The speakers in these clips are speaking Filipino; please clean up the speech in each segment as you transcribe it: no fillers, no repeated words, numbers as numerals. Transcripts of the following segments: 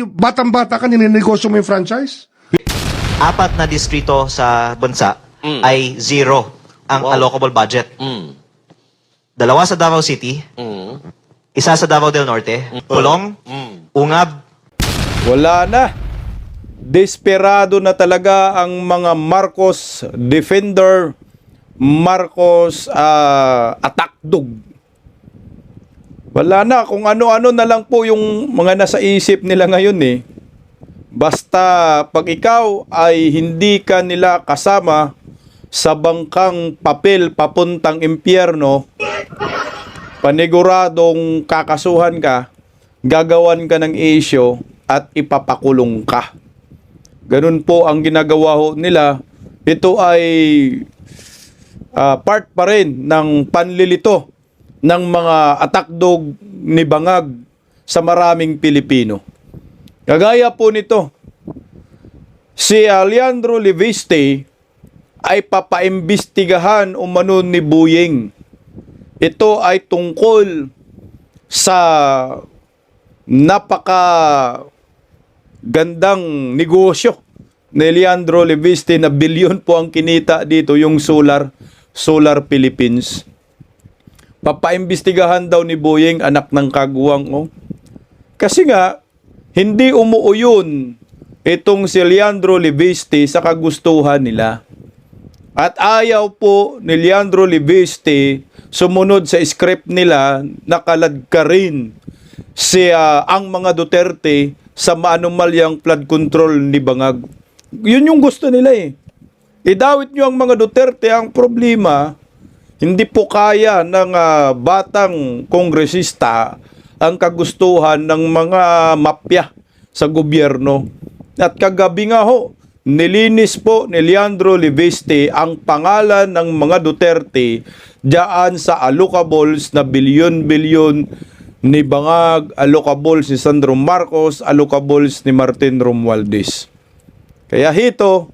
Batang-bata ka, ninegosyo mo yung franchise? 4 na distrito sa bansa ay zero ang allocable budget. 2 sa Davao City, 1 sa Davao del Norte, Pulong, Ungab. Wala na. Desperado na talaga ang mga Marcos defender, Marcos attack dog. Wala na, kung ano-ano na lang po yung mga nasa isip nila ngayon eh. Basta pag ikaw ay hindi ka nila kasama sa bangkang papel papuntang impyerno, paniguradong kakasuhan ka, gagawan ka ng issue at ipapakulong ka. Ganun po ang ginagawa ho nila. Ito ay part pa rin ng panlilito ng mga attack dog ni Bangag sa maraming Pilipino. Kagaya po nito, si Leandro Leviste ay papaimbestigahan umano ni Buying. Ito ay tungkol sa napaka gandang negosyo ni Leandro Leviste na bilyon po ang kinita dito, yung Solar Philippines. Papaimbestigahan daw ni Buying, anak ng kagwang. Oh. Kasi nga, hindi umuuyon itong si Leandro Leviste sa kagustuhan nila. At ayaw po ni Leandro Leviste sumunod sa script nila na kaladkarin ang mga Duterte sa maanumalyang flood control ni Bangag. Yun yung gusto nila eh. Idawit nyo ang mga Duterte. Ang problema, hindi po kaya ng batang kongresista ang kagustuhan ng mga mafia sa gobyerno. At kagabi nga ho, nilinis po ni Leandro Leviste ang pangalan ng mga Duterte diyan sa allocables na bilyon-bilyon ni Bangag, allocables ni Sandro Marcos, allocables ni Martin Romualdez. Kaya hito,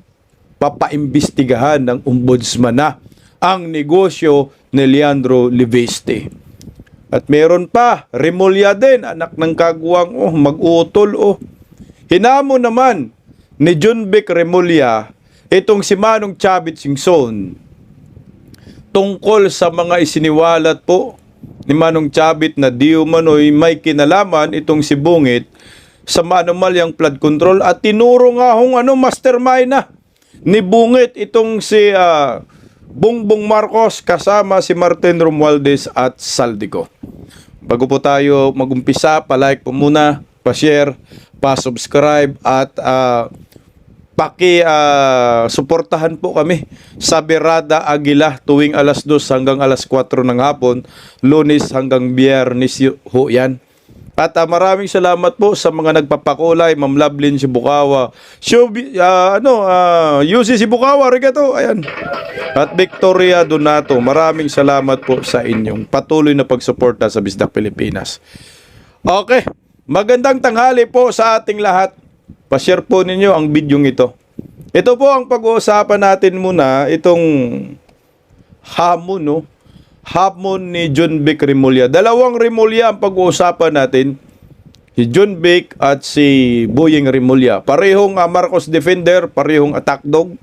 papaimbestigahan ng ombudsman na ang negosyo ni Leandro Leviste. At meron pa, Remulla din, anak ng kagwang, mag-utol. Hinamo naman ni John Vic Remulla itong si Manong Chavit Singson tungkol sa mga isiniwalat po ni Manong Chavit na di umano'y may kinalaman itong si Bungit sa maanumalyang flood control at tinuro nga hong mastermind na ni Bungit itong si Bongbong Marcos kasama si Martin Romualdez at Saldico. Bago po tayo magumpisa, palike po muna, pa-share, pa-subscribe at suportahan po kami sa Berada Aguila tuwing alas 2 hanggang alas 4 ng hapon, Lunes hanggang Biyernes ho yan. At maraming salamat po sa mga nagpapakulay, Ma'am Lovelyn Sibukawa, UC Sibukawa, arigato, ayan. At Victoria Donato, maraming salamat po sa inyong patuloy na pagsuporta sa Bisdak Pilipinas. Okay, magandang tanghali po sa ating lahat. Pa-share po ninyo ang bidyong ito. Ito po ang pag-uusapan natin muna, itong hamon, no? Hamon ni John Vic Remulla. Dalawang Remulla ang pag-uusapan natin. Si John Vic at si Buying Remulla. Parehong Marcos defender, parehong attack dog.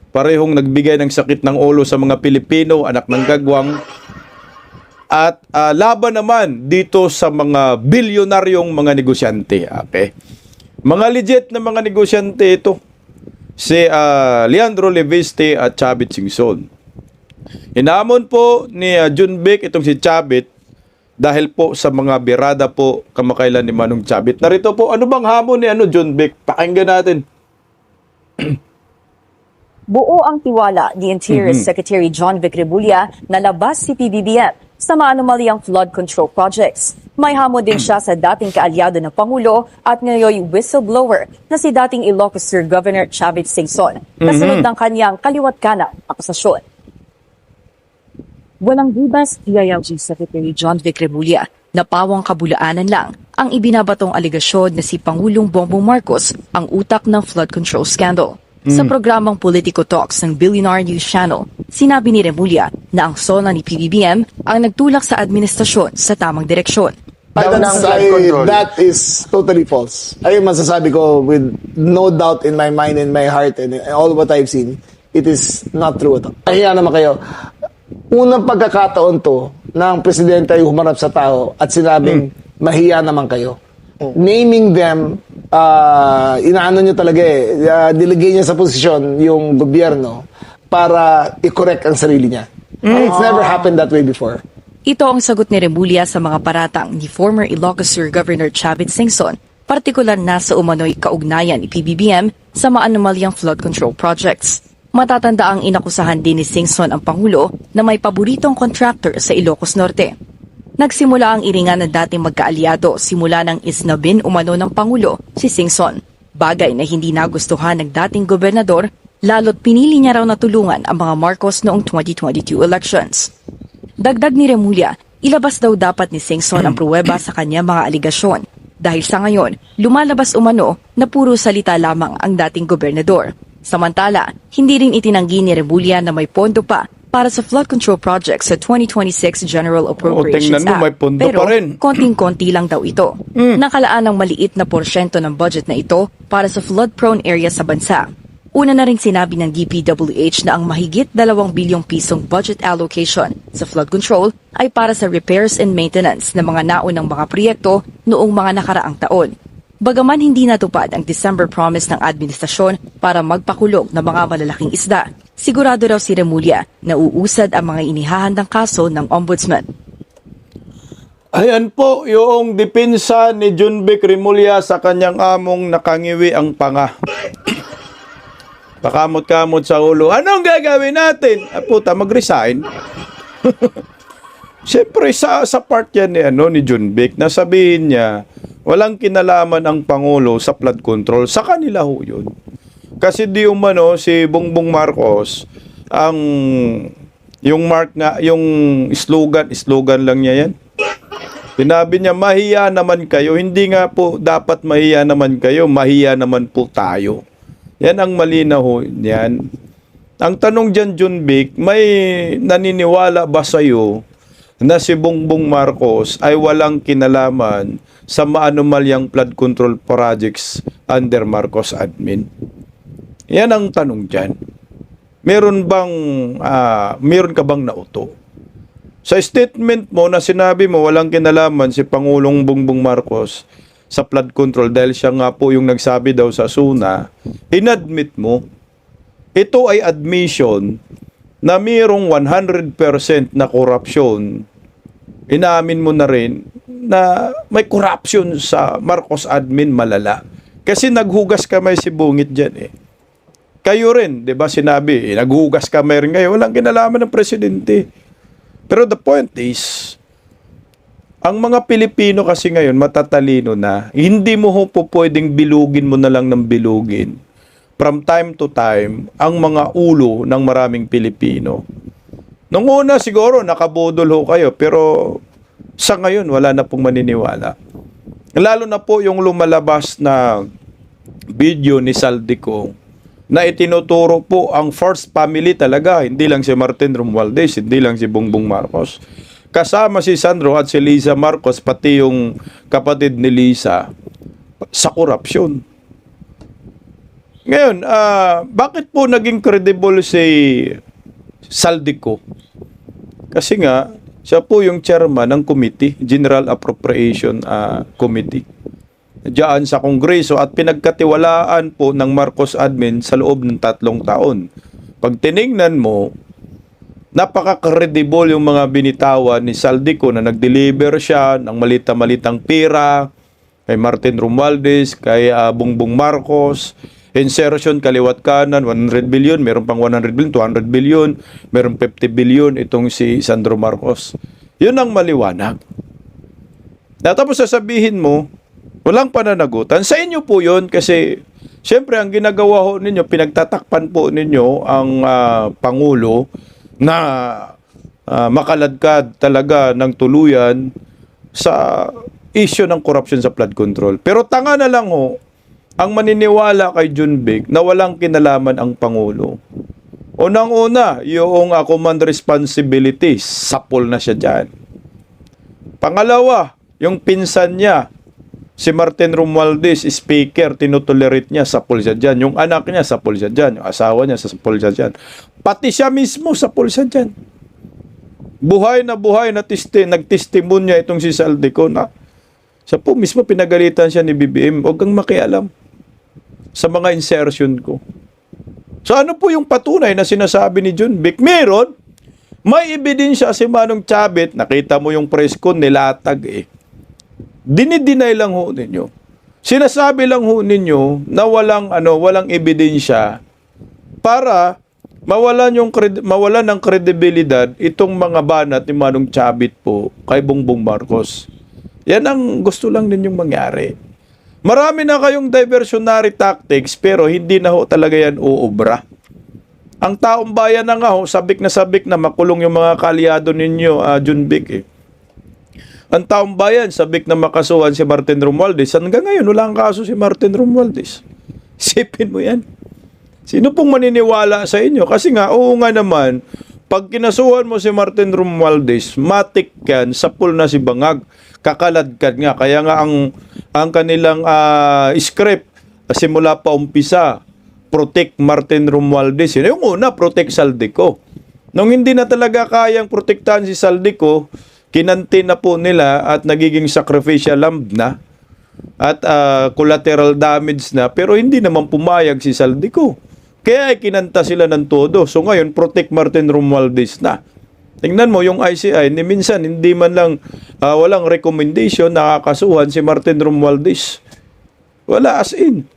Parehong nagbigay ng sakit ng ulo sa mga Pilipino, anak ng kagwang. At laban naman dito sa mga bilyonaryong mga negosyante. Okay. Mga legit na mga negosyante ito. Si Leandro Leviste at Chavit Singson. Hinamon po ni John Vic itong si Chavit dahil po sa mga birada po kamakailan ni Manong Chavit. Narito po, ano bang hamon ni John Vic? Pakinggan natin. Buo ang tiwala ni Interior Secretary John Vic Remulla na labas si PBBM sa maanumalyang flood control projects. May hamon din siya sa dating kaalyado ng Pangulo at ngayon whistleblower na si dating Ilocos Sur Governor Chavit Singson kasunod ng kanyang kaliwat-kanan akusasyon. Walang bubas, DILG Secretary John Vic Remulla na pawang kabulaanan lang ang ibinabatong aligasyon na si Pangulong Bongbong Marcos ang utak ng flood control scandal. Sa programang Politico Talks ng Billionaire News Channel, sinabi ni Remulla na ang SONA ni PBBM ang nagtulak sa administrasyon sa tamang direksyon. daw ng flood control. That is totally false. Ayun masasabi ko with no doubt in my mind and my heart and all what I've seen, it is not true at all. Ahiya naman kayo. Unang pagkakataon to ng presidente ay humarap sa tao at sinabing, mahiya naman kayo. Naming them, inaano nyo talaga nilagay niya sa posisyon yung gobyerno para i-correct ang sarili niya. It's never happened that way before. Ito ang sagot ni Remulla sa mga paratang ni former Ilocos Sur Governor Chavit Singson, partikular na sa umano'y kaugnayan ni PBBM sa maanomalyang flood control projects. Matatanda ang inakusahan din ni Singson ang Pangulo na may paboritong contractor sa Ilocos Norte. Nagsimula ang iringan ng dating magkaalyado simula ng isnabin umano ng Pangulo si Singson, bagay na hindi nagustuhan ng dating gobernador lalo't pinili niya raw na tulungan ang mga Marcos noong 2022 elections. Dagdag ni Remulla, ilabas daw dapat ni Singson ang pruweba sa kanya mga aligasyon dahil sa ngayon, lumalabas umano na puro salita lamang ang dating gobernador. Samantala, hindi rin itinanggi ni Remulla na may pondo pa para sa flood control projects sa 2026 General Appropriations tingnan mo, may Act. pondo Pero pa rin. konting-konti lang daw ito. Nakalaan ng maliit na porsyento ng budget na ito para sa flood-prone area sa bansa. Una na rin sinabi ng DPWH na ang mahigit 2 bilyong pisong budget allocation sa flood control ay para sa repairs and maintenance ng mga naunang mga proyekto noong mga nakaraang taon. Bagaman hindi natupad ang December promise ng administrasyon para magpakulong ng mga malalaking isda, sigurado raw si Remulla na uusad ang mga inihahandang kaso ng ombudsman. Ayan po yung depensa ni Junvic Remulla sa kanyang among nakangiwi ang panga. Pakamot-kamot sa ulo. Anong gagawin natin? Puta, mag-resign. Siyempre, sa part yan ni Junvic, na sabihin niya, walang kinalaman ang Pangulo sa flood control. Sa kanila ho yun. Kasi di umano, si Bongbong Marcos, yung slogan lang niya yan. Sinabi niya, mahiya naman kayo. Hindi nga po dapat mahiya naman kayo, mahiya naman po tayo. Yan ang malinaw yan. Ang tanong dyan, Junvic, may naniniwala ba sa'yo na si Bongbong Marcos ay walang kinalaman sa maanomalyang flood control projects under Marcos admin? Yan ang tanong dyan. Meron ka bang nauto? Sa statement mo na sinabi mo walang kinalaman si Pangulong Bongbong Marcos sa flood control dahil siya nga po yung nagsabi daw sa SUNA, inadmit mo, ito ay admission na mayroong 100% na korupsyon. Inaamin mo na rin na may corruption sa Marcos admin malala. Kasi naghugas kamay si Bungit dyan eh. Kayo rin, di ba sinabi, naghugas kamay rin kayo, walang kinalaman ng presidente. Pero the point is, ang mga Pilipino kasi ngayon matatalino na, hindi mo po pwedeng bilugin mo na lang ng bilugin. From time to time, ang mga ulo ng maraming Pilipino. Nung una siguro nakabudol ho kayo, pero sa ngayon wala na pong maniniwala. Lalo na po yung lumalabas na video ni Saldico na itinuturo po ang first family talaga, hindi lang si Martin Romualdez, hindi lang si Bongbong Marcos. Kasama si Sandro at si Liza Marcos, pati yung kapatid ni Liza, sa korupsyon. Ngayon, bakit po naging credible si Saldico? Kasi nga, siya po yung chairman ng committee, General Appropriation Committee, diyan sa Kongreso at pinagkatiwalaan po ng Marcos admin sa loob ng 3 taon. Pag tiningnan mo, napaka-credible yung mga binitawan ni Saldico na nag-deliver siya ng malita-malitang pera kay Martin Romualdez, kay Bongbong Marcos, insertion kaliwat kanan, 100 billion, meron pang 100 billion, 200 billion, meron 50 billion itong si Sandro Marcos. Yun ang maliwanag. Tapos sasabihin mo, walang pananagutan. Sa inyo po yun kasi siyempre ang ginagawa ho ninyo, pinagtatakpan po ninyo ang Pangulo na makaladkad talaga ng tuluyan sa issue ng corruption sa flood control. Pero tanga na lang ho, ang maniniwala kay Junvic na walang kinalaman ang Pangulo. Unang-una, yung command responsibilities, sapol na siya dyan. Pangalawa, yung pinsan niya, si Martin Romualdez, speaker, tinutolerate niya sa pulsa dyan. Yung anak niya sa pulsa dyan. Yung asawa niya sa pulsa dyan. Pati siya mismo sa pulsa dyan. Buhay na nagtestimonya itong si Saldico na siya po mismo pinagalitan siya ni BBM. Huwag kang makialam sa mga insertion ko. So ano po yung patunay na sinasabi ni John Vic? Meron, may ebidensya si Manong Chabit. Nakita mo yung press con, nilatag eh. Dinidinay lang ho ninyo. Sinasabi lang ho ninyo na walang ebidensya para mawalan ng kredibilidad itong mga banat ni Manong Chabit po kay Bongbong Marcos. Yan ang gusto lang ninyong mangyari. Marami na kayong diversionary tactics pero hindi na ho talaga yan uubra. Ang taong bayan na nga ho, sabik na makulong yung mga kalyado ninyo, John Vic eh. Ang taong bayan, sabik na makasuhan si Martin Romualdez. Hanggang ngayon, wala ang kaso si Martin Romualdez. Isipin mo yan. Sino pong maniniwala sa inyo? Kasi nga, oo nga naman, pag kinasuhan mo si Martin Romualdez, matik yan, sapul na si Bangag. Kakaladkad nga. Kaya nga ang kanilang script, simula pa umpisa, protect Martin Romualdez. Yun yung una, protect Saldico. Nung hindi na talaga kayang protektahan si Saldico, kinanti na po nila at nagiging sacrificial lamb na at collateral damage na, pero hindi naman pumayag si Saldico. Kaya kinanta sila ng todo. So ngayon, protect Martin Romualdez na. Tingnan mo yung ICI, ni minsan hindi man lang walang recommendation nakakasuhan si Martin Romualdez. Wala as in.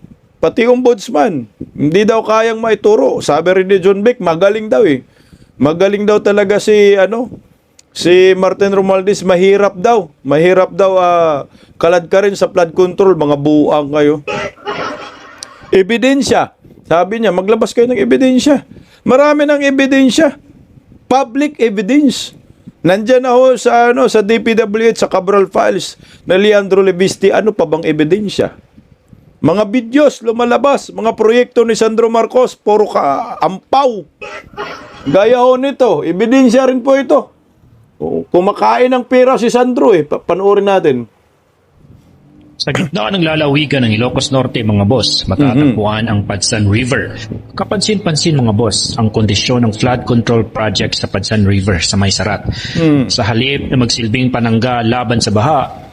Pati ombudsman, hindi daw kayang maituro. Sabi rin ni John Vic, magaling daw eh. Magaling daw talaga si Martin Romualdez, mahirap daw. Kalad ka rin sa flood control, mga buang kayo. Ebidensya. Sabi niya, maglabas kayo ng ebidensya. Marami ng ebidensya. Public evidence. Nandiyan na ho sa DPWH, sa Cabral Files na Leandro Levisti, ano pa bang ebidensya? Mga videos lumalabas, mga proyekto ni Sandro Marcos, puro ampaw. Gaya ho nito, ebidensya rin po ito. Kumakain ng pera si Sandro eh. Panoorin natin. Sa gitna ng lalawigan ng Ilocos Norte, mga boss, matatagpuan ang Padsan River. Kapansin-pansin, mga boss, ang kondisyon ng flood control project sa Padsan River sa Maysarat. Sa halip na magsilbing panangga laban sa baha,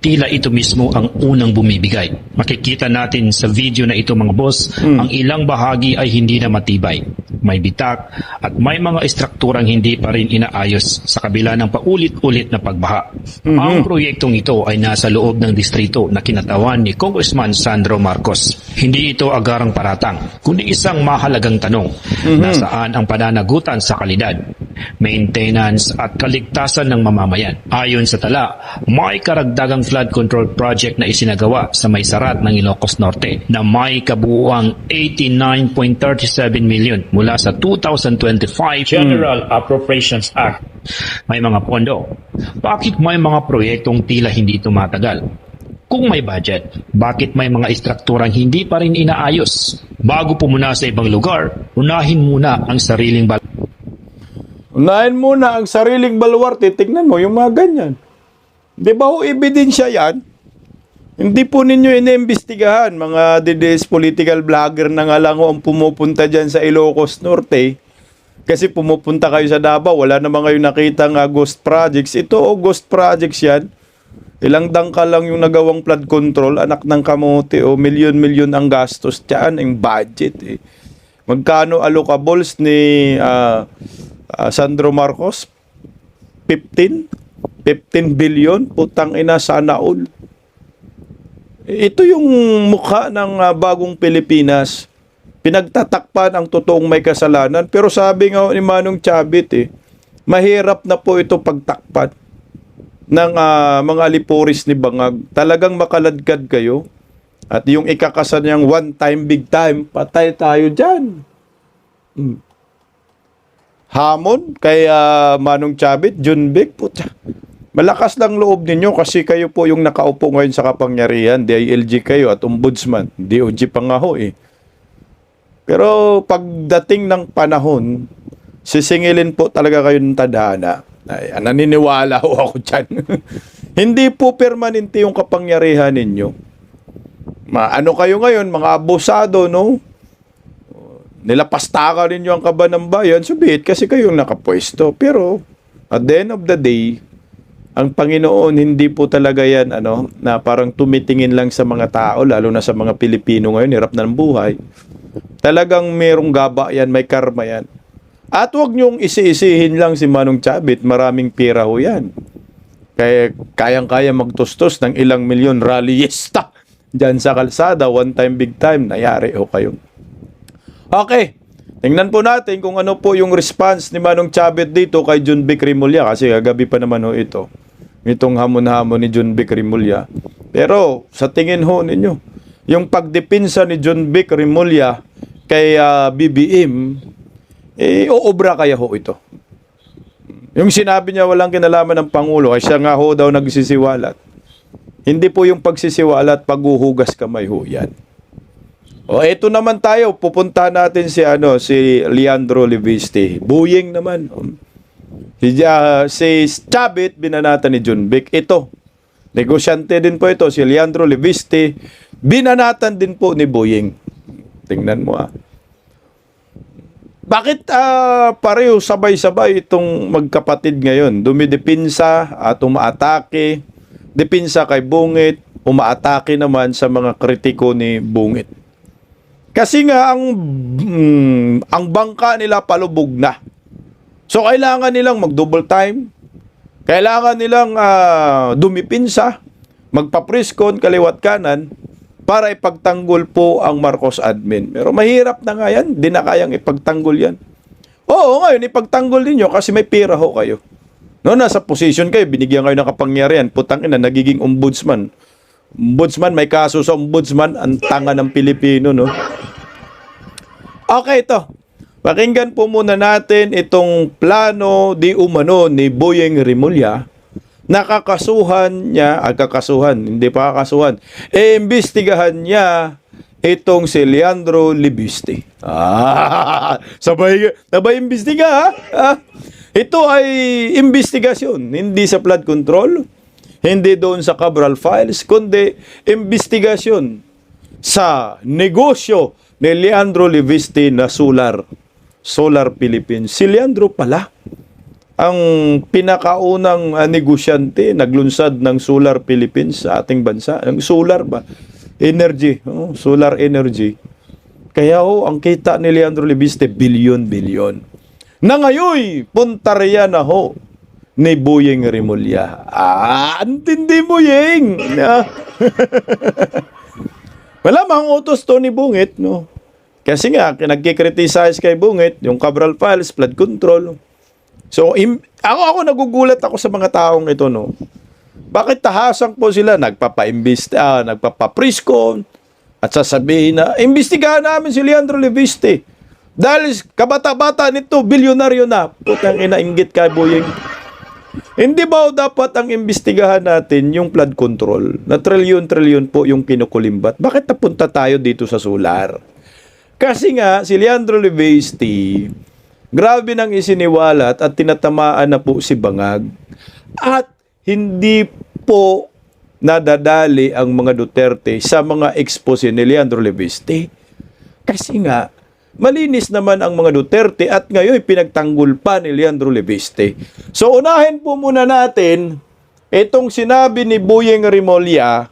tila ito mismo ang unang bumibigay. Makikita natin sa video na ito, mga boss, ang ilang bahagi ay hindi na matibay. May bitak at may mga estrukturang hindi pa rin inaayos sa kabila ng paulit-ulit na pagbaha. Ang proyektong ito ay nasa loob ng distrito na kinatawan ni Congressman Sandro Marcos. Hindi ito agarang paratang, kundi isang mahalagang tanong. Nasaan ang pananagutan sa kalidad, maintenance at kaligtasan ng mamamayan? Ayon sa tala, may karagdagang flood control project na isinagawa sa Maysarat ng Ilocos Norte na may kabuuang 89.37 million mula sa 2025 General Appropriations Act. May mga pondo. Bakit may mga proyektong tila hindi tumatagal? Kung may budget, bakit may mga istrukturang hindi pa rin inaayos? Bago pumuna sa ibang lugar, unahin muna ang sariling Unahin muna ang sariling baluarte. Tignan mo yung mga ganyan. Di ba ho, ebidensya yan? Hindi po ninyo iniimbestigahan. Mga DDS political vlogger na nga lang ho ang pumupunta dyan sa Ilocos Norte. Kasi pumupunta kayo sa Davao, wala naman kayo nakita nga ghost projects. Ito ghost projects yan. Ilang dangka lang yung nagawang flood control, anak ng kamote, milyon-milyon ang gastos dyan, ang budget eh. Magkano allocables ni Sandro Marcos? 15 billion? Putang ina, sana all. Ito yung mukha ng bagong Pilipinas. Pinagtatakpan ang totoong may kasalanan. Pero sabi nga ni Manong Chabit mahirap na po ito pagtakpan ng mga aliporis ni Bangag. Talagang makaladkad kayo. At yung ikakasan niyang one time, big time, patay tayo dyan. Hamon kay Manong Chabit, John Vic, puta. Malakas lang loob ninyo kasi kayo po yung nakaupo ngayon sa kapangyarihan. DILG kayo at ombudsman. DOG pa nga ho eh. Pero pagdating ng panahon, sisingilin po talaga kayo ng tadhana. Ay, naniniwala ho ako dyan. Hindi po permanente yung kapangyarihan ninyo. Ano kayo ngayon, mga abusado, no? Nilapastaka ninyo ang kaba ng bayan, sabihin kasi kayong nakapwesto. Pero, at the end of the day, ang Panginoon hindi po talaga yan, na parang tumitingin lang sa mga tao, lalo na sa mga Pilipino ngayon, hirap na ng buhay. Talagang merong gaba yan, may karma yan. At huwag niyong isi-isihin lang si Manong Chavit, maraming pera ho yan. Kaya kayang-kaya magtustos ng ilang milyon rallyista dyan sa kalsada, one time, big time, nayari ho kayo. Okay, tingnan po natin kung ano po yung response ni Manong Chavit dito kay John Vic Rimulya, kasi kagabi pa naman ho itong hamon-hamon ni John Vic Rimulya. Pero sa tingin ho ninyo, yung pagdepinsa ni John Vic Rimulya kay BBM, uobra kaya ho ito? Yung sinabi niya walang kinalaman ng Pangulo, ay siya nga ho daw nagsisiwalat. Hindi po yung pagsisiwalat, paghuhugas kamay ho yan. O eto naman tayo, pupunta natin si Leandro Leviste. Buying naman. Si Chavit, binanatan ni John Vic. Ito, negosyante din po ito, si Leandro Leviste, binanatan din po ni Buying. Tingnan mo Bakit pareho sabay-sabay itong magkapatid ngayon? Dumidepinsa at umaatake. Depinsa kay Bungit, umaatake naman sa mga kritiko ni Bungit. Kasi nga ang bangka nila palubog na. So kailangan nilang mag-double time. Kailangan nilang dumipinsa, magpapriskon kaliwat kanan para ipagtanggol po ang Marcos admin. Pero mahirap na nga yan. Di na kayang ipagtanggol yan. Oo, ngayon, ipagtanggol ninyo kasi may pera ho kayo. No, nasa position kayo, binigyan kayo ng kapangyarihan. Putang ina, nagiging ombudsman. Ombudsman, may kaso sa ombudsman, ang tanga ng Pilipino, no? Okay, ito. Pakinggan po muna natin itong plano di umano ni Boyeng Rimulya. Nakakasuhan niya, hindi pa kakasuhan, imbestigahan niya itong si Leandro Leviste. Sabay imbestiga, ha? Ito ay imbestigasyon, hindi sa flood control, hindi doon sa Cabral Files, kundi imbestigasyon sa negosyo ni Leandro Leviste na Solar Philippines. Si Leandro pala ang pinakaunang negosyante, naglunsad ng Solar Philippines sa ating bansa. Ang solar ba? Energy. Solar energy. Kaya ang kita ni Leandro Leviste, bilyon-bilyon. Na ngayon, puntarya na ho ni Boyeng Rimulya. Antindi Boyeng! Malamang utos to ni Bungit, no? Kasi nga, nagkikriticize kay Bungit, yung Cabral Files, flood control. So, ako nagugulat ako sa mga taong ito, no? Bakit tahasang po sila nagpapapriskon at sasabihin na, imbestigahan namin si Leandro Leviste. Dahil kabata-bata nito, bilyonaryo na. Putang ina, inggit kay Boyeng. Hindi ba dapat ang imbestigahan natin yung flood control? Na trilyon-trilyon po yung kinukulimbat. Bakit napunta tayo dito sa solar? Kasi nga, si Leandro Leviste, grabe nang isiniwalat at tinatamaan na po si Bangag. At hindi po nadadali ang mga Duterte sa mga expose ni Leandro Leviste. Kasi nga, malinis naman ang mga Duterte at ngayon pinagtanggol pa ni Leandro Leviste. So unahin po muna natin itong sinabi ni Boyeng Rimulya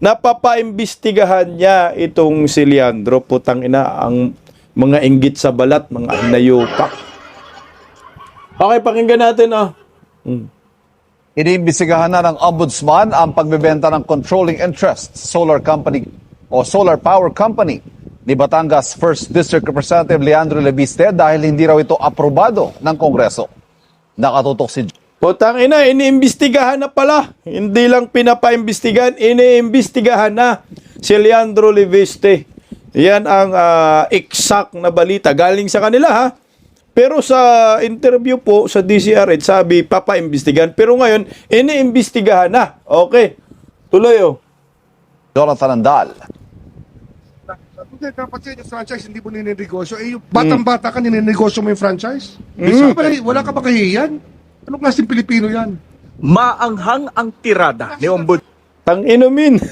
na papaimbestigahan niya itong si Leandro. Putang ina, ang mga inggit sa balat, mga nayupak. Okay, pakinggan natin. Iniimbestigahan na ng Ombudsman ang pagbebenta ng controlling interest sa solar company o solar power company ni Batangas 1st District Representative Leandro Leviste dahil hindi raw ito aprobado ng Kongreso. Nakatutok si Putang ina, iniimbestigahan na pala. Hindi lang pinapaimbestigahan, iniimbestigahan na si Leandro Leviste. Yan ang exact na balita. Galing sa kanila, ha? Pero sa interview po sa DCRH, sabi papaimbestigahan. Pero ngayon, iniimbestigahan na. Okay. Tuloy, Jonathan Andal. Kapag yung franchise, hindi mo ninegosyo. Yung batang-bata ka, ninegosyo mo yung franchise? Wala ka ba kahihiyan? Anong klaseng Pilipino yan? Maanghang ang tirada ni Ombudsman Tang inumin.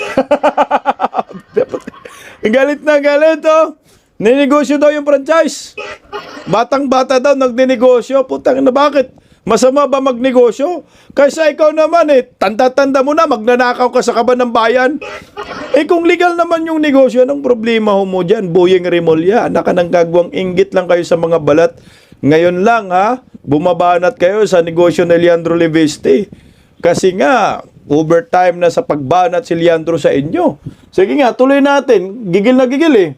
Galit na galit, oh. Ninegosyo daw yung franchise. Batang-bata daw nagninegosyo. Putang na, bakit? Masama ba magnegosyo? Kaysa ikaw naman tanda-tanda mo na, magnanakaw ka sa kaban ng bayan. Kung legal naman yung negosyo, anong problema mo dyan? Boyeng Remulla, anak ka ng kagwang, inggit lang kayo sa mga balat. Ngayon lang, bumabanat kayo sa negosyo ni Leandro Leviste. Kasi nga, overtime na sa pagbanat si Leandro sa inyo. Sige nga, tuloy natin. Gigil na gigil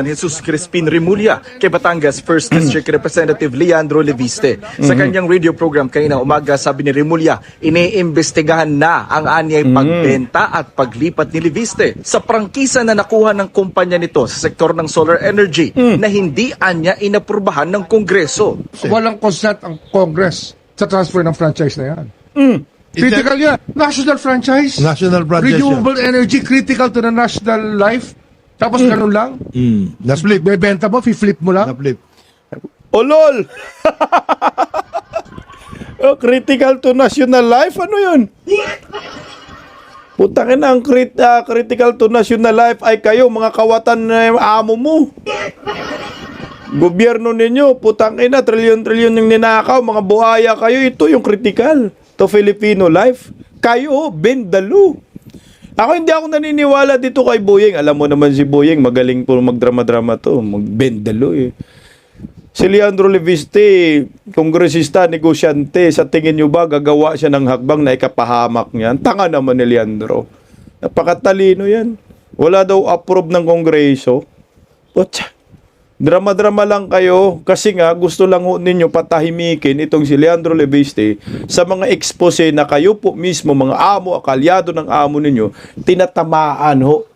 Jesus Crispin Remulla kay Batangas 1st District Representative Leandro Leviste. Sa kanyang radio program kanina umaga, sabi ni Remulla, iniimbestigahan na ang anyay pagbenta at paglipat ni Leviste sa prangkisa na nakuha ng kumpanya nito sa sektor ng solar energy na hindi anya inaprubahan ng Kongreso. Walang consent ang Congress sa transfer ng franchise na yan. Critical yan. National franchise. National franchise Renewable energy, critical to the national life. Tapos ganun lang. Na-flip. Bebenta mo, flip mo lang. Na-flip. Olol! Critical to national life? Ano yun? Putangin na, ang critical to national life ay kayo, mga kawatan na amo mo. Gobyerno ninyo, putangin na, trilyon-trilyon yung ninakaw, mga buhaya kayo, ito yung critical to Filipino life. Kayo, bendalo. Hindi ako naniniwala dito kay Boyeng. Alam mo naman si Boyeng, magaling po magdrama-drama to. Magbendalo Si Leandro Leviste, kongresista, negosyante, sa tingin nyo ba gagawa siya ng hakbang na ikapahamak niyan? Tanga naman ni Leandro. Napakatalino yan. Wala daw approve ng kongreso. Putsa. Drama-drama lang kayo kasi nga gusto lang ho ninyo patahimikin itong si Leandro Leviste sa mga expose na kayo po mismo, mga amo, akalyado ng amo ninyo, tinatamaan ho.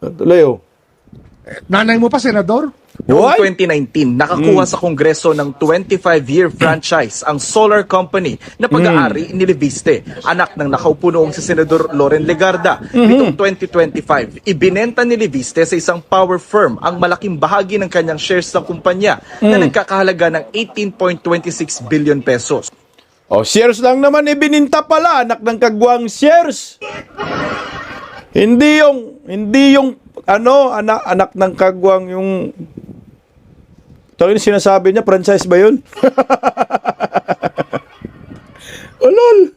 Tuloy ho. Nanay mo pa, senador? Noong 2019, nakakuha sa Kongreso ng 25-year franchise ang solar company na pag-aari ni Leviste, anak ng nakaupo noong si Senador Loren Legarda. Nitong 2025, ibinenta ni Leviste sa isang power firm ang malaking bahagi ng kanyang shares ng kumpanya na nagkakahalaga ng 18.26 billion pesos. Shares lang naman ibininta pala, anak ng kagwang shares. Hindi yung anak ng kagwang yung sinasabi niya, franchise ba yun? Olol!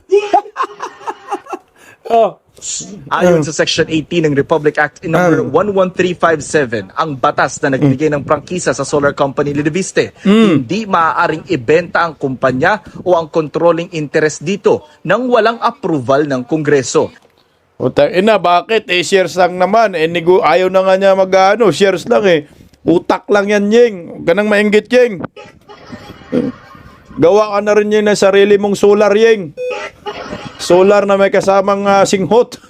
Ayon sa Section 18 ng Republic Act number 11357, ang batas na nagbigay ng prangkisa sa solar company ni Leviste, hindi maaaring ibenta ang kumpanya o ang controlling interest dito nang walang approval ng Kongreso. Bakit? Shares lang naman. Ayaw na nga niya shares lang Utak lang yan, Yeng. Huwag ka nang mainggit, Yeng. Gawa ka na rin yun ng sarili mong solar, Yeng. Solar na may kasamang singhot.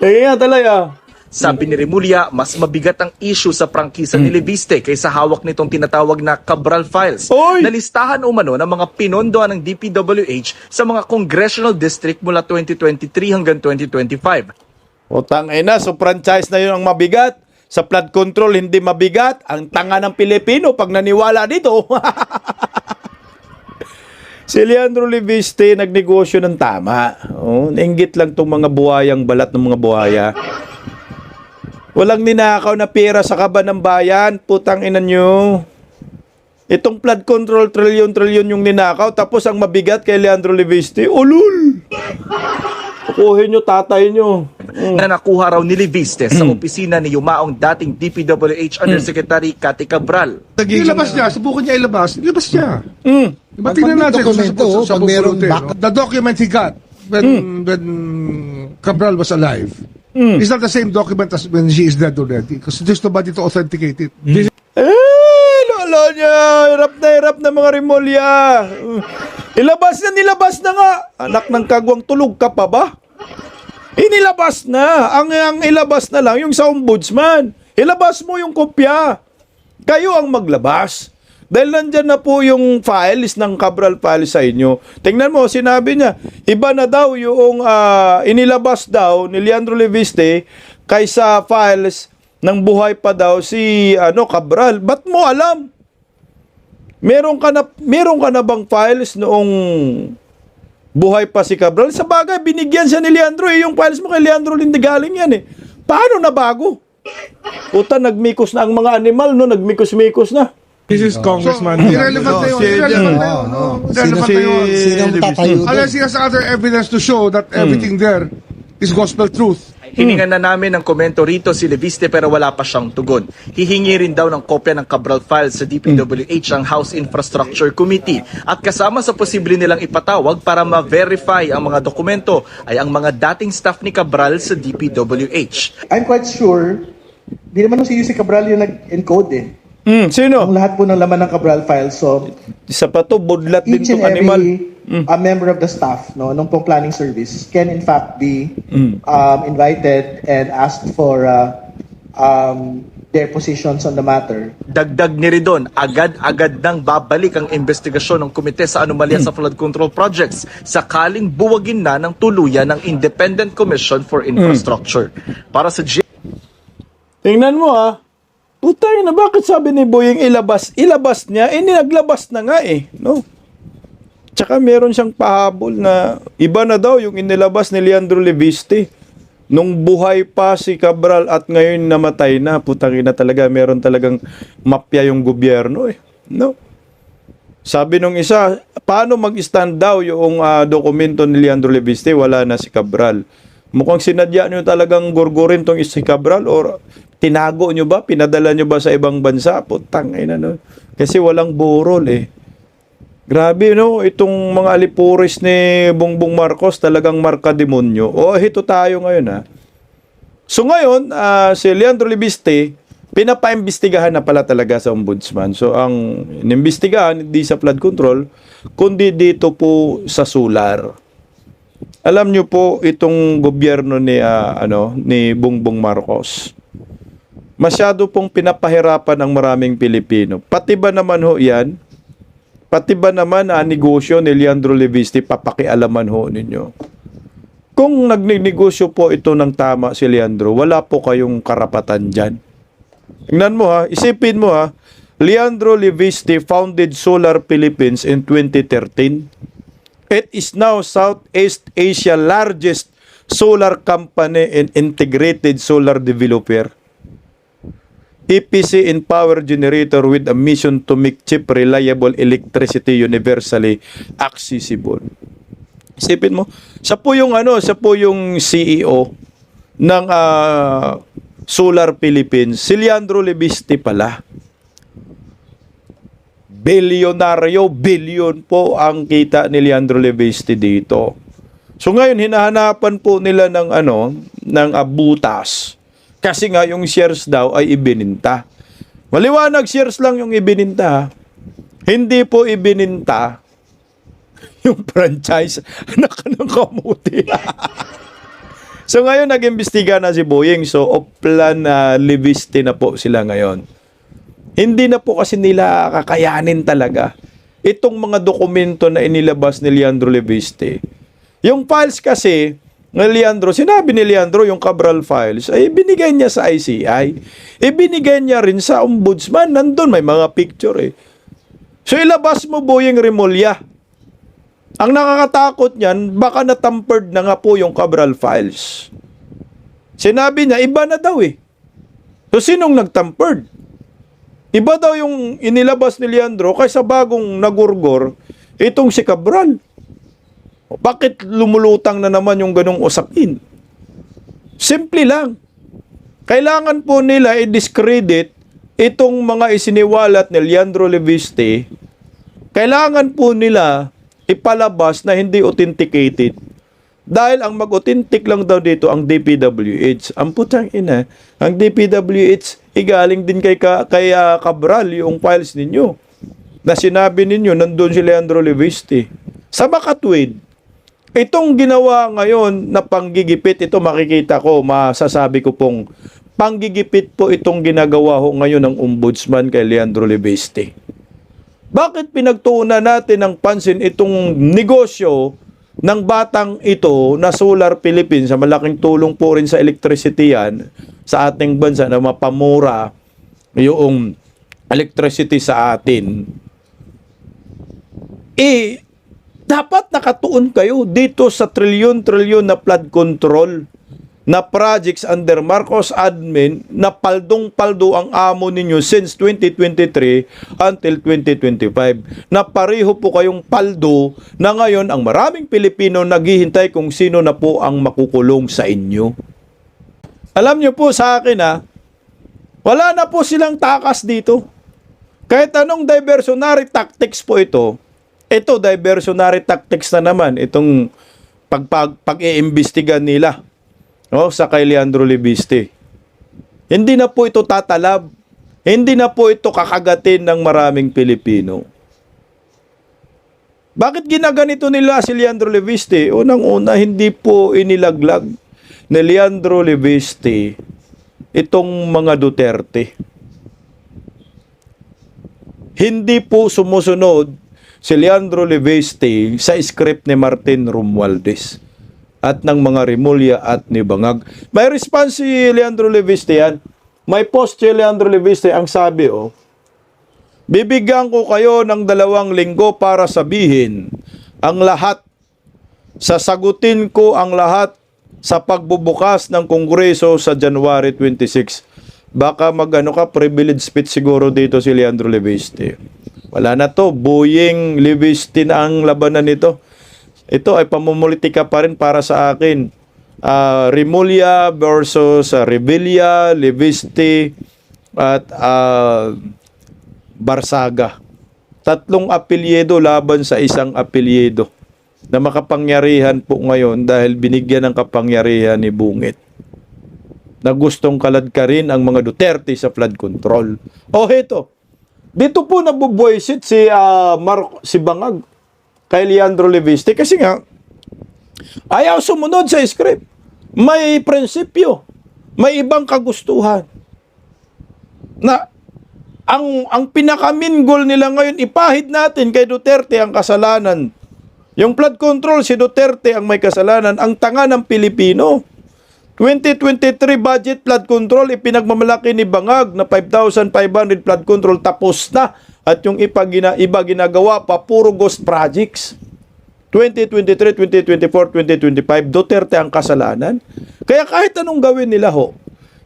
Nga talaga. Sabi ni Remulla, mas mabigat ang issue sa prangkisa ni Leviste kaysa hawak nitong tinatawag na Cabral Files. Oy! Na listahan umano ng mga pinondoan ng DPWH sa mga congressional district mula 2023 hanggang 2025. So franchise na yun ang mabigat. Sa flood control, hindi mabigat. Ang tanga ng Pilipino pag naniwala dito. Si Leandro Leviste nagnegosyo ng tama. Nainggit lang tong mga buhayang balat ng mga buhaya. Walang ninakaw na pera sa kaban ng bayan. Putang ina nyo. Itong flood control, trilyon-trilyon yung ninakaw. Tapos ang mabigat kay Leandro Leviste, ulul! Kukuhin nyo, tatay nyo. Na nakuha raw ni Leviste sa opisina ni Yumaong dating DPWH Undersecretary Cathy Cabral. Ilabas niya. Subukan niya ilabas. Ilabas niya. Diba, Pag tingnan may natin dokumento, pag merong backup. The document he got when Cabral was alive is not the same document as when she is dead already because there's nobody to authenticate it. Lolo niya. Hirap na mga Remulla. Nilabas na nga. Anak ng kagwang, tulog ka pa ba? Inilabas na. Ang ilabas na lang yung sa ombudsman. Ilabas mo yung kopya. Kayo ang maglabas. Dahil nandyan na po yung files ng Cabral Files sa inyo. Tingnan mo, sinabi niya, iba na daw yung inilabas daw ni Leandro Leviste kaysa files ng buhay pa daw si Cabral. Ba't mo alam? Meron ka na bang files noong buhay pa si Cabral? Sa bagay, binigyan siya ni Leandro eh. Yung files mo kay Leandro Lindigaling yan eh. Paano na bago? Puta, nagmikos na ang mga animal, no? Nagmikos-mikos na. This is Congressman. Irrelevant na yun. Irrelevant na yun. Irrelevant na yun. Sinong tatayo doon? Unless he has other evidence to show that everything there is gospel truth. Hiningan na namin ng komento rito si Leviste pero wala pa siyang tugon. Hihingi rin daw ng kopya ng Cabral files sa DPWH ang House Infrastructure Committee at kasama sa posible nilang ipatawag para ma-verify ang mga dokumento ay ang mga dating staff ni Cabral sa DPWH. I'm quite sure, di naman si UC Cabral yung nag-encode eh. Sino? Ang lahat po ng laman ng Cabral files. So, Isa pa to, budlat din each and tong animal. every a member of the staff no, nung pong planning service can in fact be invited and asked for their positions on the matter. Dagdag ni Ridon, agad-agad nang babalik ang investigasyon ng komite sa anomalya sa flood control projects sakaling buwagin na ng tuluyan ng Independent Commission for Infrastructure. Para sa Tingnan mo Putay na, bakit sabi ni Boyeng ilabas? Ilabas niya, naglabas na nga no? Tsaka meron siyang pahabol na iba na daw yung inilabas ni Leandro Leviste. Nung buhay pa si Cabral at ngayon namatay na, putang ina talaga, meron talagang mapya yung gobyerno no? Sabi nung isa, paano mag-stand daw yung dokumento ni Leandro Leviste, wala na si Cabral. Mukhang sinadya nyo talagang gurgurin tong si Cabral or tinago nyo ba? Pinadala nyo ba sa ibang bansa? Putang ina no? Kasi walang burol Grabe no, itong mga alipuris ni Bongbong Marcos talagang marka demonyo. Ito tayo ngayon So ngayon, si Leandro Leviste, pinapaimbestigahan na pala talaga sa ombudsman. So ang inimbestigahan hindi sa flood control, kundi dito po sa solar. Alam nyo po itong gobyerno ni Bongbong Marcos. Masyado pong pinapahirapan ang maraming Pilipino. Pati ba naman yan? Pati ba naman negosyo ni Leandro Leviste, papakialaman ninyo? Kung nagnegosyo po ito ng tama si Leandro, wala po kayong karapatan dyan. Tingnan mo isipin mo Leandro Leviste founded Solar Philippines in 2013. It is now Southeast Asia largest solar company and integrated solar developer. EPC in power generator with a mission to make cheap, reliable electricity universally accessible. Isipin mo, siya po yung CEO ng Solar Philippines. Si Leandro Leviste pala. Bilyonaryo, bilyon po ang kita ni Leandro Leviste dito. So ngayon hinahanapan po nila ng butas. Kasi nga yung shares daw ay ibininta. Maliwanag, shares lang yung ibininta. Hindi po ibininta yung franchise. Anak ng kamuti. So ngayon nag-imbestiga na si Boyeng. So Oplan Leviste na po sila ngayon. Hindi na po kasi nila kakayanin talaga itong mga dokumento na inilabas ni Leandro Leviste. Yung files kasi ng Leandro, sinabi ni Leandro yung Cabral files ay binigay niya sa ICI. Ibinigay niya rin sa ombudsman. Nandun may mga picture So ilabas mo Boyeng Remulla. Ang nakakatakot niyan, baka natampered na nga po yung Cabral files. Sinabi niya, iba na daw So sinong nagtampered? Iba daw yung inilabas ni Leandro kaysa bagong nagurgor itong si Cabral. Bakit lumulutang na naman yung ganong usapin? Simple lang. Kailangan po nila i-discredit itong mga isiniwalat ni Leandro Leviste. Kailangan po nila ipalabas na hindi authenticated. Dahil ang mag-authentic lang daw dito ang DPWH. Ang putang ina, ang DPWH igaling din kay Cabral yung files ninyo. Na sinabi ninyo, nandun si Leandro Leviste. Sa makatwid, itong ginawa ngayon na panggigipit, ito makikita ko, masasabi ko pong panggigipit po itong ginagawa ngayon ng ombudsman kay Leandro Leviste. Bakit pinagtuunan natin ng pansin itong negosyo ng batang ito na Solar Philippines, sa malaking tulong po rin sa electricity yan sa ating bansa na mapamura yung electricity sa atin. dapat nakatuon kayo dito sa trilyon-trilyon na flood control na projects under Marcos admin na paldong-paldo ang amo ninyo since 2023 until 2025. Na pareho po kayong paldo na ngayon ang maraming Pilipino naghihintay kung sino na po ang makukulong sa inyo. Alam nyo po sa akin wala na po silang takas dito. Kahit anong diversionary tactics po ito diversionary tactics na naman itong pag-iimbestiga nila sa kay Leandro Leviste. Hindi na po ito tatalab. Hindi na po ito kakagatin ng maraming Pilipino. Bakit ginaganito nila si Leandro Leviste? Unang-una, hindi po inilaglag ni Leandro Leviste itong mga Duterte. Hindi po sumusunod si Leandro Leviste sa script ni Martin Romualdez at ng mga Rimulya at ni Bangag. May response si Leandro Leviste yan. May post si Leandro Leviste, ang sabi, bibigyan ko kayo ng 2 linggo para sabihin ang lahat. Sasagutin ko ang lahat sa pagbubukas ng Kongreso sa January 26. Baka privilege speech siguro dito si Leandro Leviste. Wala na to, Boying Leviste na ang labanan nito. Ito ay pamumulitika pa rin para sa akin. Rimulya versus Revilla, Leviste at Barsaga. 3 apelyido laban sa isang apelyido na makapangyarihan po ngayon dahil binigyan ng kapangyarihan ni Bungit na gustong kaladkarin ang mga Duterte sa flood control. Heto. Dito po nabubuisit si Bangag kay Leandro Leviste kasi nga ayaw sumunod sa script. May prinsipyo, may ibang kagustuhan. Na ang pinaka-main goal nila ngayon, ipahid natin kay Duterte ang kasalanan. Yung flood control, si Duterte ang may kasalanan, ang tanga ng Pilipino. 2023 budget flood control, ipinagmamalaki ni Bangag na 5,500 flood control tapos na. At yung iba ginagawa pa, puro ghost projects. 2023, 2024, 2025, Duterte ang kasalanan. Kaya kahit anong gawin nila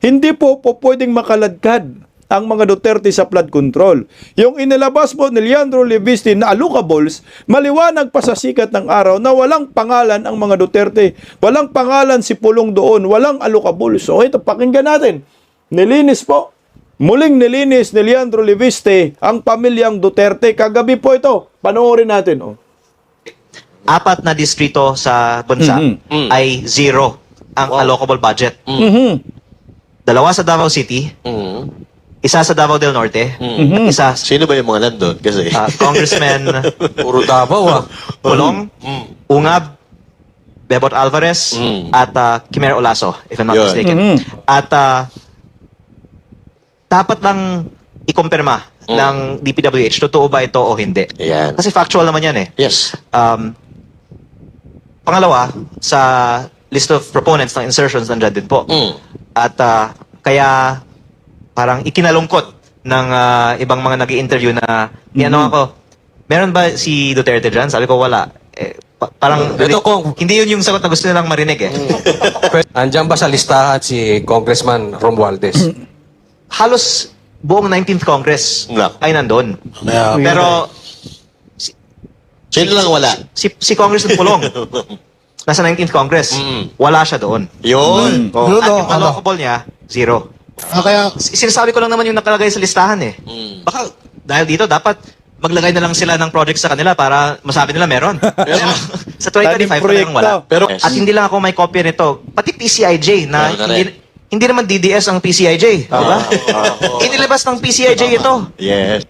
hindi po pwedeng makaladkad ang mga Duterte sa flood control. Yung inilabas po ni Leandro Leviste na allocables, maliwanag pa sa sikat ng araw na walang pangalan ang mga Duterte. Walang pangalan si Pulong doon, walang allocables. So ito, pakinggan natin. Muling nilinis ni Leandro Leviste ang pamilyang Duterte. Kagabi po ito, panoorin natin. 4 na distrito sa bansa ay 0 ang allocable budget. 2 sa Davao City, 1 sa Davao del Norte, at isa Sino ba yung mga nandun? Kasi Congressman puro Davao Pulong, Ungab, Bebot Alvarez, at Quimero Olaso, if I'm not mistaken. At dapat lang ikumpirma ng DPWH, totoo ba ito o hindi? Yan. Kasi factual naman yan Yes. Pangalawa, sa list of proponents ng insertions nandyan din po. At kaya parang ikinalungkot ng ibang mga nag-i-interview na ako, meron ba si Duterte dyan? Sabi ko, wala. Parang hindi yun yung sagot na gusto nilang marinig Andiyan ba sa listahan si Congressman Romualdez? Halos buong 19th Congress ay nandun. Pero Sino lang wala? si Congressman Pulong nasa 19th Congress, wala siya doon. Yun. At yung allocable niya, 0. Kaya Sinasabi ko lang naman yung nakalagay sa listahan Baka dahil dito dapat maglagay na lang sila ng project sa kanila para masabi nila meron. Sa 2025 pa lang wala. Pero At hindi lang ako may kopya nito. Pati PCIJ na hindi naman DDS ang PCIJ. Diba? Inilabas ng PCIJ ito. yes.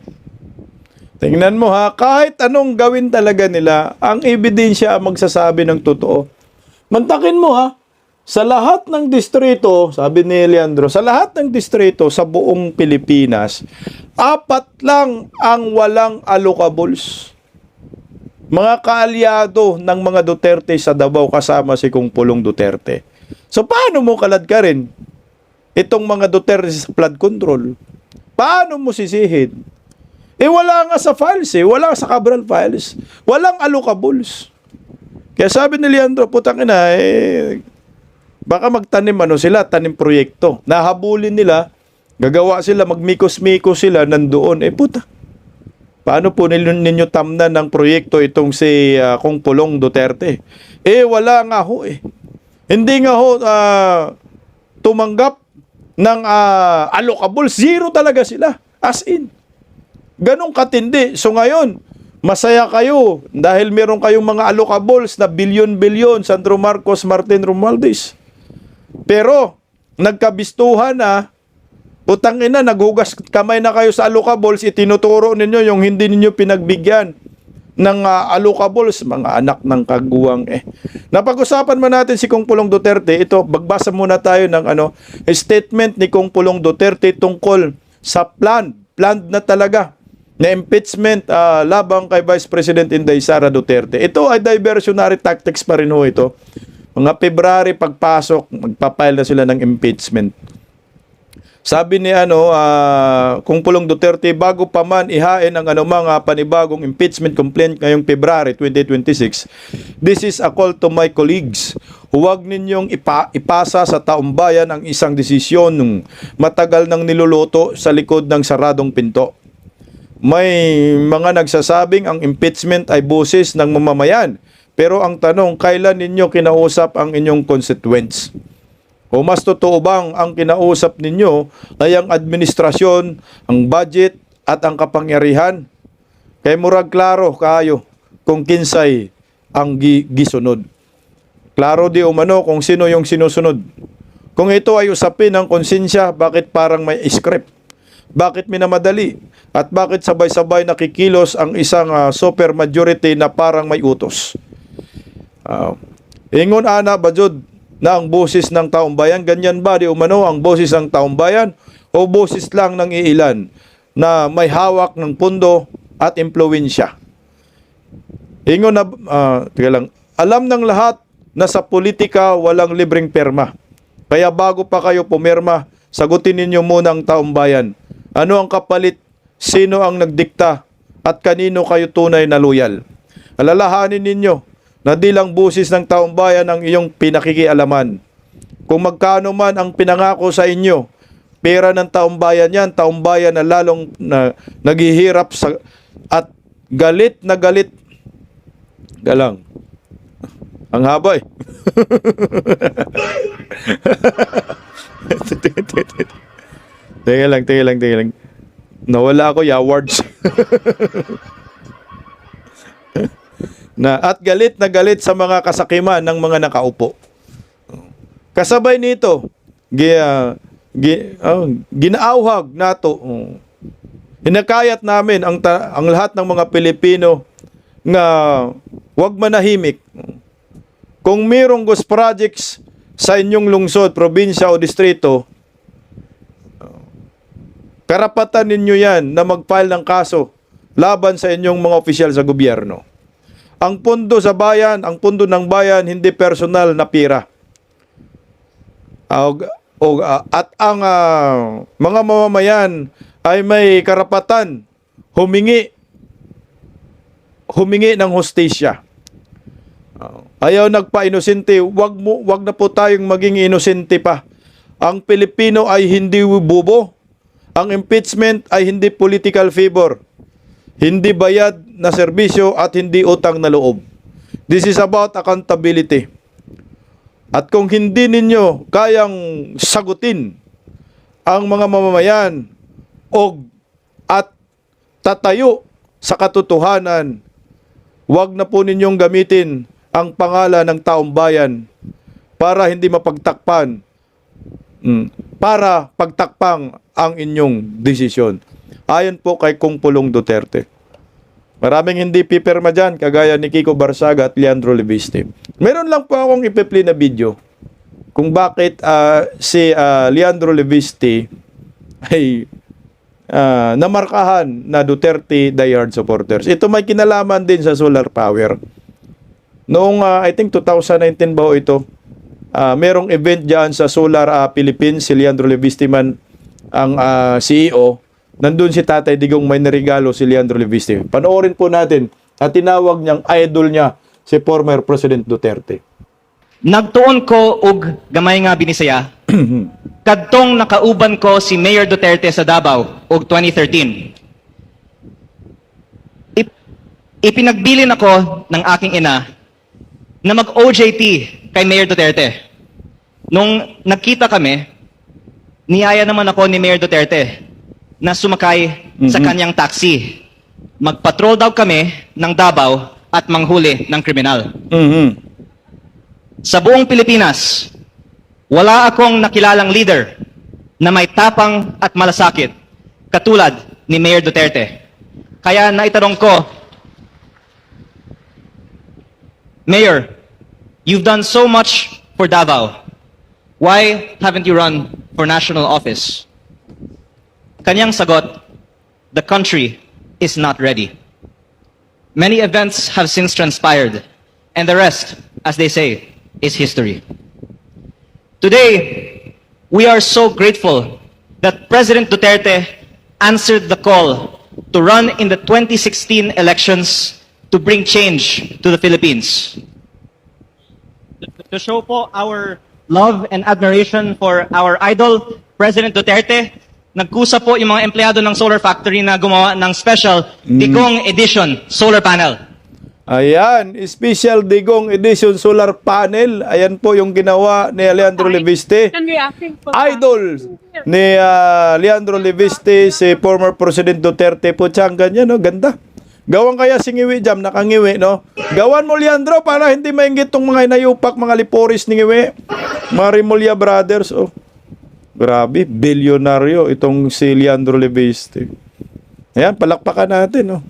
Tingnan mo kahit anong gawin talaga nila, ang ebidensya ang magsasabi ng totoo. Mantakin mo sa lahat ng distrito, sabi ni Leandro, sa lahat ng distrito sa buong Pilipinas, 4 lang ang walang allocables. Mga kaalyado ng mga Duterte sa Davao kasama si Kung Pulong Duterte. So paano mo kaladkarin itong mga Duterte sa flood control? Paano mo sisihin? Wala nga sa files wala sa Cabral files. Walang allocables. Kaya sabi ni Leandro, putang ina, baka magtanim sila, tanim proyekto. Nahabulin nila, gagawa sila, magmikos-mikos sila, nandoon. Puta. Paano po ninyo tamnan ng proyekto itong si Kong Pulong Duterte? Wala nga ho Hindi nga ho tumanggap ng allocables. Zero talaga sila. As in. Ganong katindi. So ngayon, masaya kayo dahil meron kayong mga allocables na bilyon-bilyon, Sandro Marcos, Martin Romualdez. Pero, nagkabistuhan na, utang ina, naghugas kamay na kayo sa allocables, itinuturo ninyo yung hindi ninyo pinagbigyan ng allocables, mga anak ng kaguwang Napag-usapan man natin si Kong Pulong Duterte. Ito, magbasa muna tayo ng statement ni Kong Pulong Duterte tungkol sa planned na talaga na impeachment labang kay Vice President Inday Sara Duterte. Ito ay diversionary tactics pa rin ho ito. Mga February pagpasok, magpapile na sila ng impeachment. Sabi ni Kung Pulong Duterte, bago pa man ihain ang anumang panibagong impeachment complaint ngayong February 2026, this is a call to my colleagues. Huwag ninyong ipasa sa taong bayan ang isang desisyon nung matagal nang niluluto sa likod ng saradong pinto. May mga nagsasabing ang impeachment ay boses ng mamamayan. Pero ang tanong, kailan ninyo kinausap ang inyong constituents? O mas totoo bang ang kinausap ninyo ay ang administrasyon, ang budget at ang kapangyarihan? Kay murag klaro kayo kung kinsay ang gisunod. Klaro di umano kung sino yung sinusunod. Kung ito ay usapin ng konsensya, bakit parang may script? Bakit minamadali? At bakit sabay-sabay nakikilos ang isang super majority na parang may utos? Ingon ana ba jud na ang boses ng taong bayan? Ganyan ba di umano ang boses ng taong bayan? O boses lang ng iilan na may hawak ng pundo at impluwensya? Ingon na, alam ng lahat na sa politika walang libreng perma. Kaya bago pa kayo pumirma, sagutin ninyo muna ang taong bayan. Ano ang kapalit? Sino ang nagdikta? At kanino kayo tunay na loyal? Alalahanin ninyo na di lang busis ng taong bayan ang iyong pinakikialaman. Kung magkano man ang pinangako sa inyo, pera ng taong bayan yan, taong bayan na lalong naghihirap at galit na galit. Galang. Ang haba Teka lang. Nawala ako, awards. At galit na galit sa mga kasakiman ng mga nakaupo. Kasabay nito, ginaawhag nato. Hinakayat namin ang lahat ng mga Pilipino nga huwag manahimik. Kung mayroong ghost projects sa inyong lungsod, probinsya o distrito, karapatan ninyo yan na mag-file ng kaso laban sa inyong mga opisyal sa gobyerno. Ang pundo sa bayan, ang pundo ng bayan, hindi personal na pira. At ang mga mamamayan ay may karapatan humingi ng hustisya. Ayaw nagpa-inosente, wag na po tayong maging inosente pa. Ang Pilipino ay hindi bubo. Ang impeachment ay hindi political favor, hindi bayad na serbisyo at hindi utang na loob. This is about accountability. At kung hindi ninyo kayang sagutin ang mga mamamayan at tatayo sa katotohanan, wag na po ninyong gamitin ang pangalan ng taong bayan para hindi mapagtakpan, para pagtakpang ang inyong desisyon. Ayon po kay Kong Pulong Duterte. Maraming hindi pipirma dyan, kagaya ni Kiko Barsaga at Leandro Leviste. Meron lang po akong ipi-play na video kung bakit si Leandro Leviste ay namarkahan na Duterte diehard supporters. Ito may kinalaman din sa solar power. Noong I think 2019 ba ito, merong event dyan sa Solar Philippines, si Leandro Leviste man ang CEO. nandun si Tatay Digong may naregalo si Leandro Leviste. Panoorin po natin at tinawag niyang idol niya si former President Duterte. Nagtuon ko og gamay nga binisaya. Kadtong nakauban ko si Mayor Duterte sa Davao og 2013. Ipinagbilin ako ng aking ina na mag-OJT kay Mayor Duterte. Nung nagkita kami, niyaya naman ako ni Mayor Duterte na sumakay sa kanyang taxi. Magpatrol daw kami ng Davao at manghuli ng kriminal. Sa buong Pilipinas, wala akong nakilalang leader na may tapang at malasakit katulad ni Mayor Duterte. Kaya naitanong ko, Mayor, you've done so much for Davao. Why haven't you run for national office? Kanyang sagot, the country is not ready. Many events have since transpired, and the rest, as they say, is history. Today, we are so grateful that President Duterte answered the call to run in the 2016 elections to bring change to the Philippines. To show po our love and admiration for our idol, President Duterte, nagkusa po yung mga empleyado ng solar factory na gumawa ng special Digong Edition solar panel. Ayan, Special Digong Edition Solar Panel. Ayan po yung ginawa ni Leandro Leviste. Idol ni Leandro Leviste, si former President Duterte po. Siyang ganyan, no? Ganda. Gawan kaya singiwi jam, nakangiwi, no? Gawan mo, Leandro, para hindi maingit tong mga inayupak, mga liporis ni ngiwi. Marimulya Brothers, oh. Grabe, bilyonaryo itong si Leandro Leviste. Ayan, palakpakan natin, no?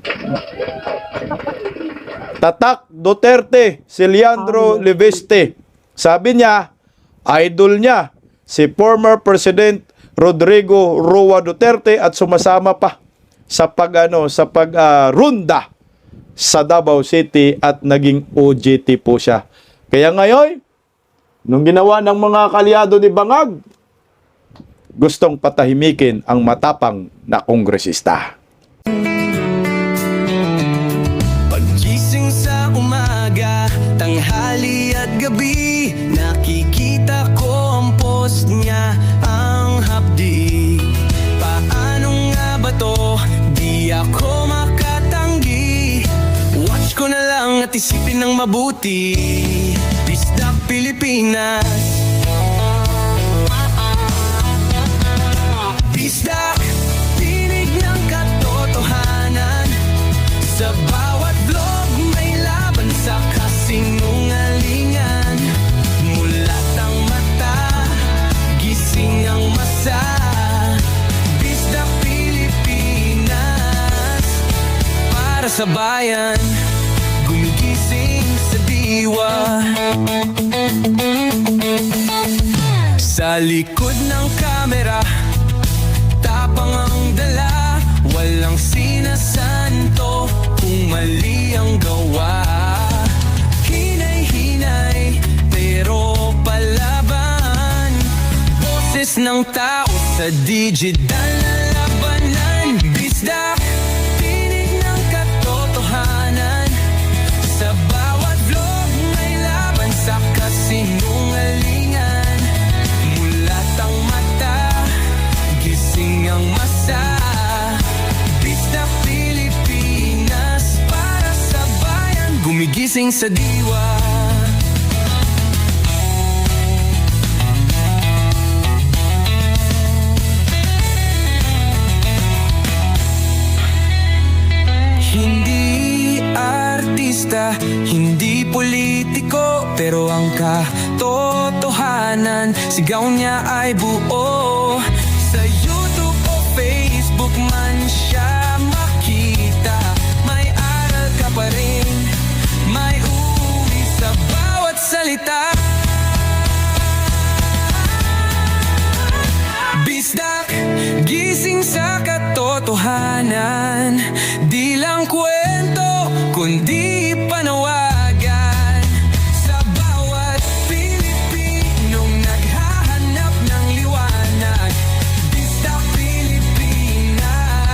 Tatak Duterte, si Leandro Leviste. Sabi niya, idol niya, si former President Rodrigo Roa Duterte at sumasama pa sa runda sa Davao City at naging OJT po siya. Kaya ngayon, nung ginawa ng mga kalyado ni Bangag, gustong patahimikin ang matapang na kongresista. Pagising sa umaga, tanghali at gabi, nakikita ko ang post niya, ang hapdi. Paano nga ba to? Di ako makatanggi. Watch ko na lang at isipin ng mabuti. Bisdak Pilipinas. Bisdak, tinig ng katotohanan. Sa bawat vlog may laban sa kasinungalingan. Mulat ang mata, gising ang masa. Bisdak Pilipinas, para sa bayan, gumigising sa diwa. Sa likod ng kamera, tapang ang dala, walang sinasanto kung mali ang gawa. Hinay-hinay, pero palaban. Boses ng tao sa digital na labanan. Bisdak, tinig ng katotohanan. Sa bawat vlog may laban sa kasinungalingan. Mulat ang mata, gising ang masa. Bisdak Pilipinas, para sa bayan, gumigising sa diwa. Hindi artista, hindi politiko, pero ang katotohanan, sigaw niya ay buo. Sa YouTube o Facebook man siya makita, may aral ka pa rin, may uwi sa bawat salita. Bisdak, gising sa katotohanan, di lang kwento, kundi panawagan. Sa bawat Pilipinong naghahanap ng liwanag, Bisdak Pilipinas.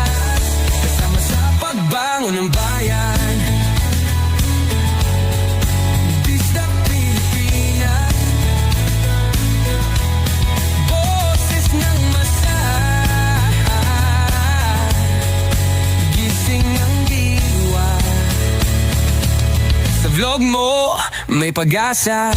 vlog mo may pag-asa.